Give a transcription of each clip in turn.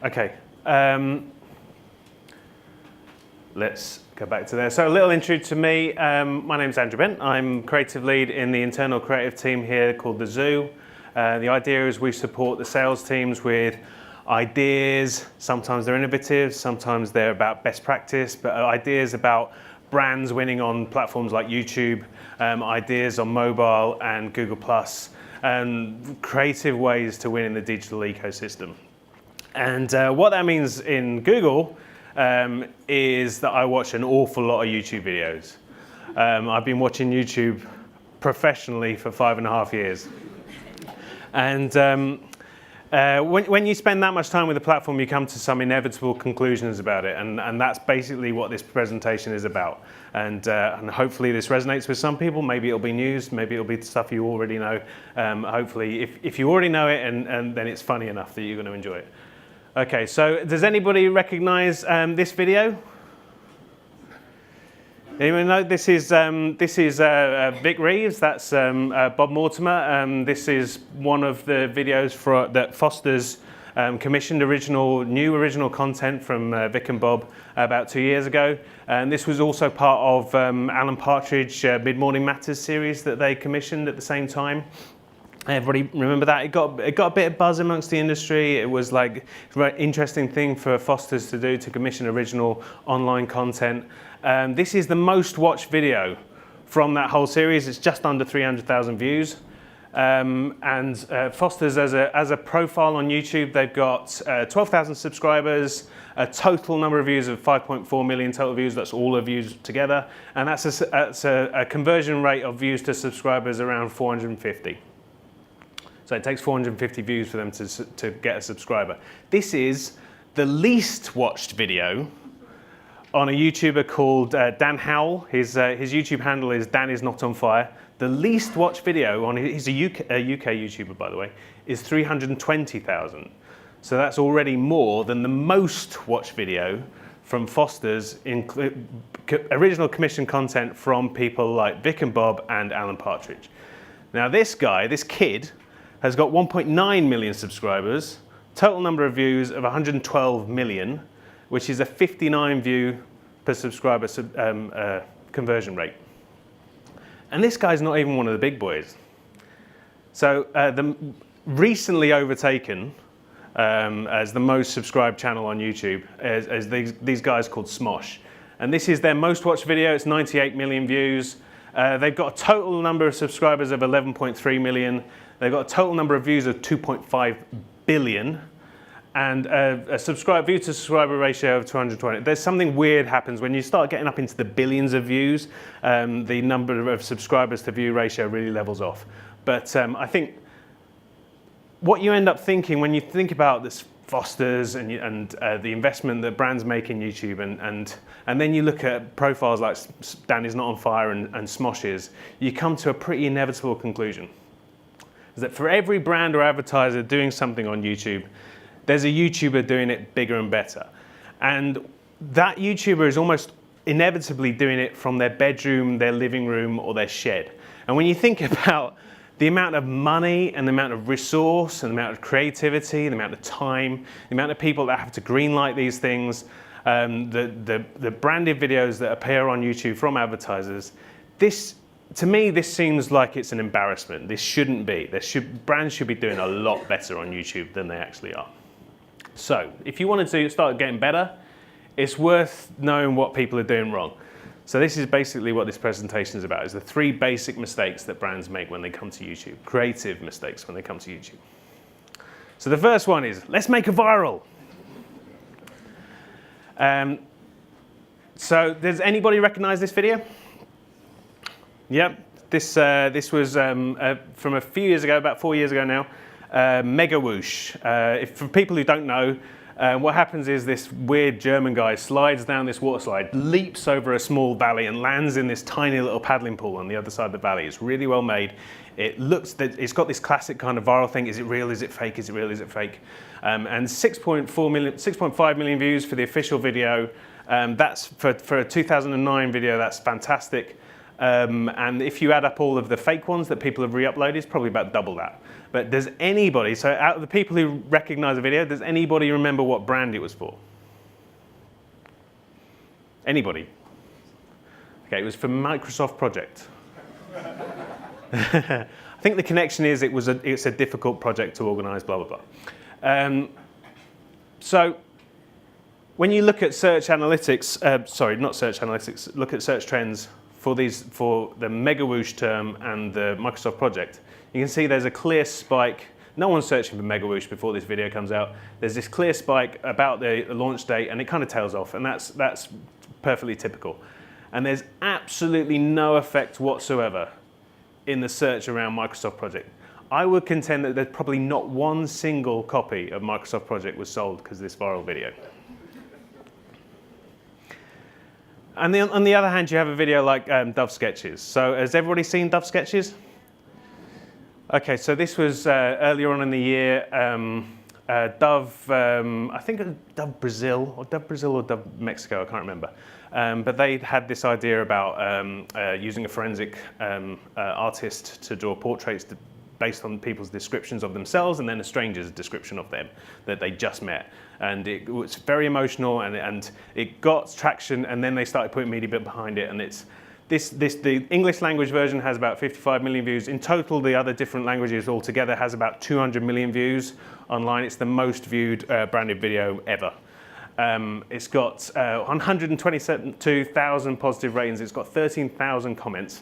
Okay. Let's go back to there. So a little intro to me. My name's Andrew Bent. I'm creative lead in the internal creative team here called The Zoo. The idea is we support the sales teams with ideas. Sometimes they're innovative, sometimes they're about best practice, but ideas about brands winning on platforms like YouTube, ideas on mobile and Google+, and creative ways to win in the digital ecosystem. And what that means in Google is that I watch an awful lot of YouTube videos. I've been watching YouTube professionally for 5.5 years. And when you spend that much time with the platform, you come to some inevitable conclusions about it. And that's basically what this presentation is about. And hopefully this resonates with some people. Maybe it'll be news, maybe it'll be stuff you already know. Hopefully, if you already know it, and then it's funny enough that you're going to enjoy it. Okay, so does anybody recognize this video? Anyone know? This is Vic Reeves. That's Bob Mortimer. This is one of the videos that Foster's commissioned new original content from Vic and Bob about 2 years ago. And this was also part of Alan Partridge Mid-Morning Matters series that they commissioned at the same time. Everybody remember that? It got a bit of buzz amongst the industry. It was like a very interesting thing for Foster's to do, to commission original online content. This is the most watched video from that whole series. It's just under 300,000 views. And Foster's as a profile on YouTube, they've got 12,000 subscribers, a total number of views of 5.4 million total views. That's all the views together. And that's a conversion rate of views to subscribers around 450. So it takes 450 views for them to get a subscriber. This is the least watched video on a YouTuber called Dan Howell. His YouTube handle is Dan is not on fire. The least watched video on, he's a UK YouTuber, by the way, is 320,000. So that's already more than the most watched video from Foster's original commission content from people like Vic and Bob and Alan Partridge. Now this kid, has got 1.9 million subscribers, total number of views of 112 million, which is a 59 view per subscriber conversion rate. And this guy's not even one of the big boys. So recently overtaken as the most subscribed channel on YouTube as these guys called Smosh. And this is their most watched video. It's 98 million views. They've got a total number of subscribers of 11.3 million. They've got a total number of views of 2.5 billion and a view to subscriber ratio of 220. There's something weird happens when you start getting up into the billions of views. The number of subscribers to view ratio really levels off. But I think what you end up thinking when you think about this Foster's and the investment that brands make in YouTube, and then you look at profiles like Dan is not on fire and Smosh's, you come to a pretty inevitable conclusion. Is that for every brand or advertiser doing something on YouTube, there's a YouTuber doing it bigger and better. And that YouTuber is almost inevitably doing it from their bedroom, their living room, or their shed. And when you think about the amount of money and the amount of resource and the amount of creativity, the amount of time, the amount of people that have to greenlight these things, the branded videos that appear on YouTube from advertisers, to me, this seems like it's an embarrassment. This shouldn't be. Brands should be doing a lot better on YouTube than they actually are. So if you wanted to start getting better, it's worth knowing what people are doing wrong. So this is basically what this presentation is about, is the 3 basic mistakes that brands make when they come to YouTube, creative mistakes when they come to YouTube. So the first one is, let's make a viral. So does anybody recognize this video? Yep, this was from a few years ago, about 4 years ago now, Mega Whoosh. For people who don't know, what happens is this weird German guy slides down this water slide, leaps over a small valley and lands in this tiny little paddling pool on the other side of the valley. It's really well made. It's got this classic kind of viral thing. Is it real? Is it fake? Is it real? Is it fake? And 6.5 million views for the official video. That's for a 2009 video. That's fantastic. And if you add up all of the fake ones that people have re-uploaded, it's probably about double that. But does anybody, so out of the people who recognize the video, does anybody remember what brand it was for? Anybody? Okay, it was for Microsoft project. I think the connection is it's a difficult project to organize, blah, blah, blah. So when you look at search analytics, sorry, not search analytics, look at search trends for the Mega Whoosh term and the Microsoft project, you can see there's a clear spike. No one's searching for Mega Whoosh before this video comes out. There's this clear spike about the launch date, and it kind of tails off, and that's perfectly typical. And there's absolutely no effect whatsoever in the search around Microsoft project. I would contend that there's probably not one single copy of Microsoft project was sold because of this viral video. And on the other hand, you have a video like Dove Sketches. So has everybody seen Dove Sketches? Okay, so this was earlier on in the year. Dove, I think it was Dove Brazil or Dove Mexico, I can't remember. But they had this idea about using a forensic artist to draw portraits based on people's descriptions of themselves and then a stranger's description of them that they just met. And it was very emotional and it got traction, and then they started putting media bit behind it. And the English language version has about 55 million views. In total, the other different languages altogether has about 200 million views online. It's the most viewed branded video ever. It's got 122,000 positive ratings. It's got 13,000 comments.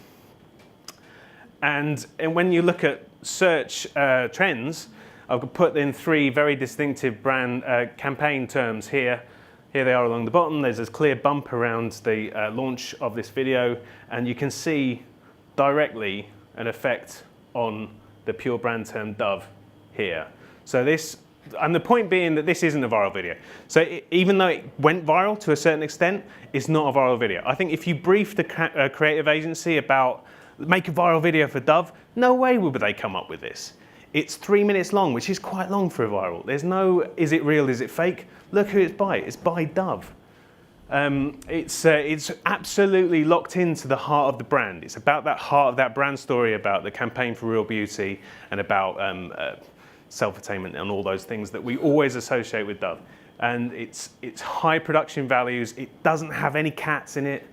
And when you look at search trends, I've put in 3 very distinctive brand campaign terms here. Here they are along the bottom. There's a clear bump around the launch of this video, and you can see directly an effect on the pure brand term Dove here. So and the point being that this isn't a viral video. So even though it went viral to a certain extent, it's not a viral video. I think if you briefed a creative agency about make a viral video for Dove, no way would they come up with this. It's 3 minutes long, which is quite long for a viral. There's no, is it real, is it fake? Look who it's by. It's by Dove. It's absolutely locked into the heart of the brand. It's about that heart of that brand story, about the campaign for real beauty, and about self-attainment and all those things that we always associate with Dove. And it's high production values. It doesn't have any cats in it.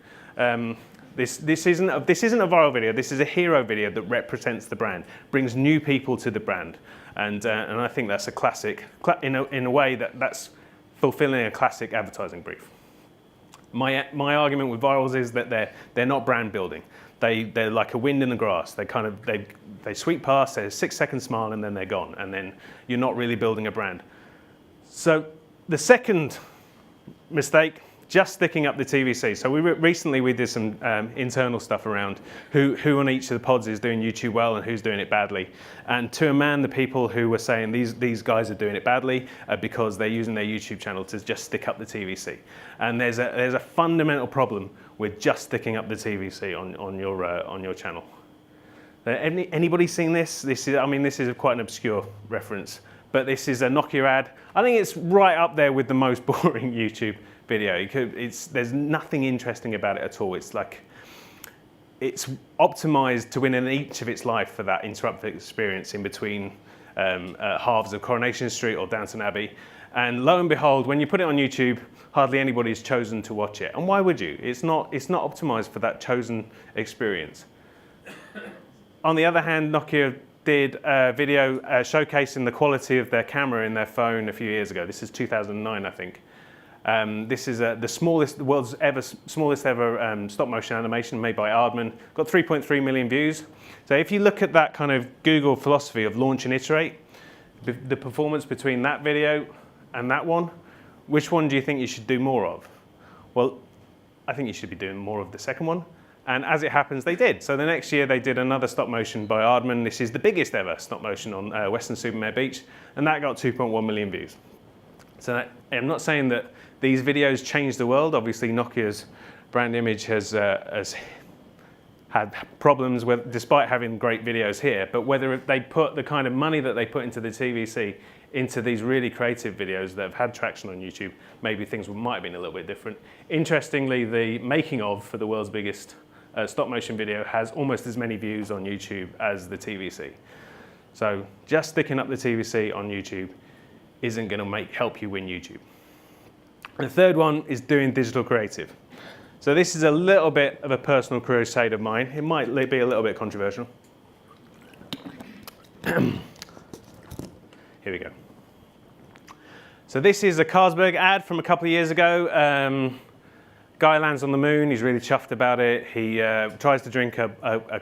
This isn't a viral video. This is a hero video that represents the brand, brings new people to the brand, and I think that's a classic in a way that's fulfilling a classic advertising brief. My argument with virals is that they're not brand building. They're like a wind in the grass. They sweep past. There's a 6-second smile, and then they're gone, and then you're not really building a brand. So the second mistake, just sticking up the TVC. So recently we did some internal stuff around who on each of the pods is doing YouTube well and who's doing it badly. And to a man, the people who were saying these guys are doing it badly because they're using their YouTube channel to just stick up the TVC. And there's a fundamental problem with just sticking up the TVC on your channel. Anybody seen this? This is quite an obscure reference, but this is a Nokia ad. I think it's right up there with the most boring YouTube video. There's nothing interesting about it at all. It's optimized to win an each of its life for that interrupted experience in between halves of Coronation Street or Downton Abbey. And lo and behold, when you put it on YouTube, hardly anybody's chosen to watch it. And why would you? It's not optimized for that chosen experience. On the other hand, Nokia did a video showcasing the quality of their camera in their phone a few years ago. This is 2009, I think. This is the world's smallest ever stop motion animation made by Aardman. Got 3.3 million views. So if you look at that kind of Google philosophy of launch and iterate, the performance between that video and that one, which one do you think you should do more of? Well, I think you should be doing more of the second one. And as it happens, they did. So the next year they did another stop motion by Aardman. This is the biggest ever stop motion on Weston-super-Mare Beach, and that got 2.1 million views. So I'm not saying that these videos changed the world. Obviously, Nokia's brand image has had problems despite having great videos here. But whether they put the kind of money that they put into the TVC into these really creative videos that have had traction on YouTube, maybe things might have been a little bit different. Interestingly, the making of for the world's biggest stop motion video has almost as many views on YouTube as the TVC. So just sticking up the TVC on YouTube isn't going to help you win YouTube. The third one is doing digital creative. So this is a little bit of a personal crusade of mine. It might be a little bit controversial. Here we go. So this is a Carlsberg ad from a couple of years ago. Guy lands on the moon. He's really chuffed about it. He tries to drink a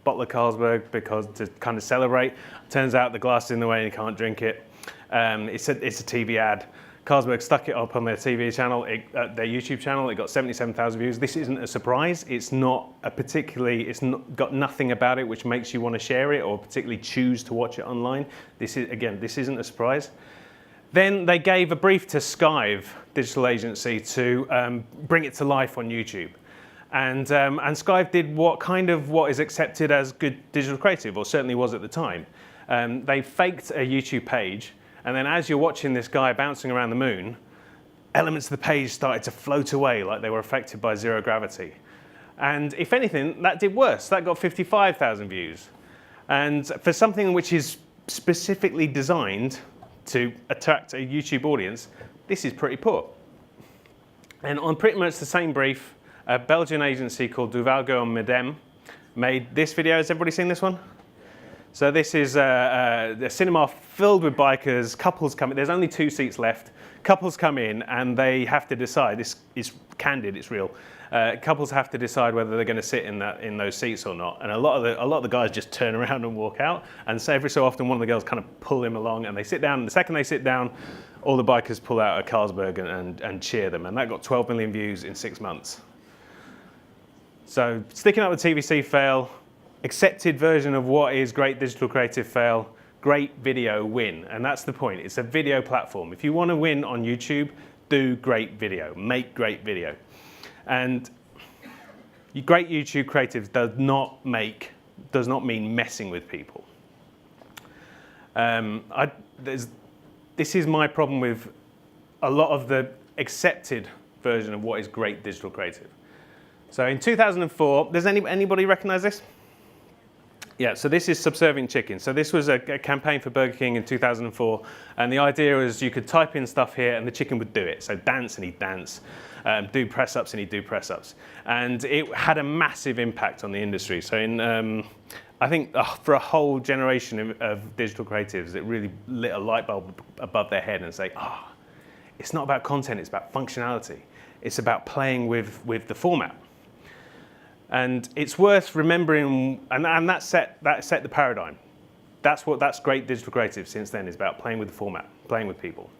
bottle of Carlsberg to kind of celebrate. Turns out the glass is in the way and he can't drink it. It's a TV ad. Carlsberg stuck it up on their TV channel, their YouTube channel. It got 77,000 views. This isn't a surprise. It's not got nothing about it which makes you want to share it or particularly choose to watch it online. This isn't a surprise. Then they gave a brief to Skive digital agency to bring it to life on YouTube. And Skive did what is accepted as good digital creative, or certainly was at the time. They faked a YouTube page. And then as you're watching this guy bouncing around the moon, elements of the page started to float away like they were affected by zero gravity. And if anything, that did worse. That got 55,000 views. And for something which is specifically designed to attract a YouTube audience, this is pretty poor. And on pretty much the same brief, a Belgian agency called Duvalgo and Medem made this video. Has everybody seen this one? So this is a cinema filled with bikers, couples come in. There's only 2 seats left. Couples come in and they have to decide, this is candid, it's real. Couples have to decide whether they're going to sit in those seats or not. And a lot of the guys just turn around and walk out. And so every so often one of the girls kind of pull him along and they sit down. And the second they sit down, all the bikers pull out a Carlsberg and cheer them. And that got 12 million views in 6 months. So sticking up with TVC fail. Accepted version of what is great digital creative fail, great video win. And that's the point. It's a video platform. If you want to win on YouTube, do great video, make great video. And great YouTube creative does not mean messing with people. This is my problem with a lot of the accepted version of what is great digital creative. So in 2004, does anybody recognize this? Yeah, so this is Subservient Chicken. So this was a campaign for Burger King in 2004, and the idea was you could type in stuff here and the chicken would do it. So dance and he'd dance, do press-ups and he'd do press-ups. And it had a massive impact on the industry. So I think for a whole generation of digital creatives, it really lit a light bulb above their head and say, it's not about content, it's about functionality. It's about playing with the format. And it's worth remembering, and that set the paradigm. That's great digital creative since then, is about playing with the format, playing with people.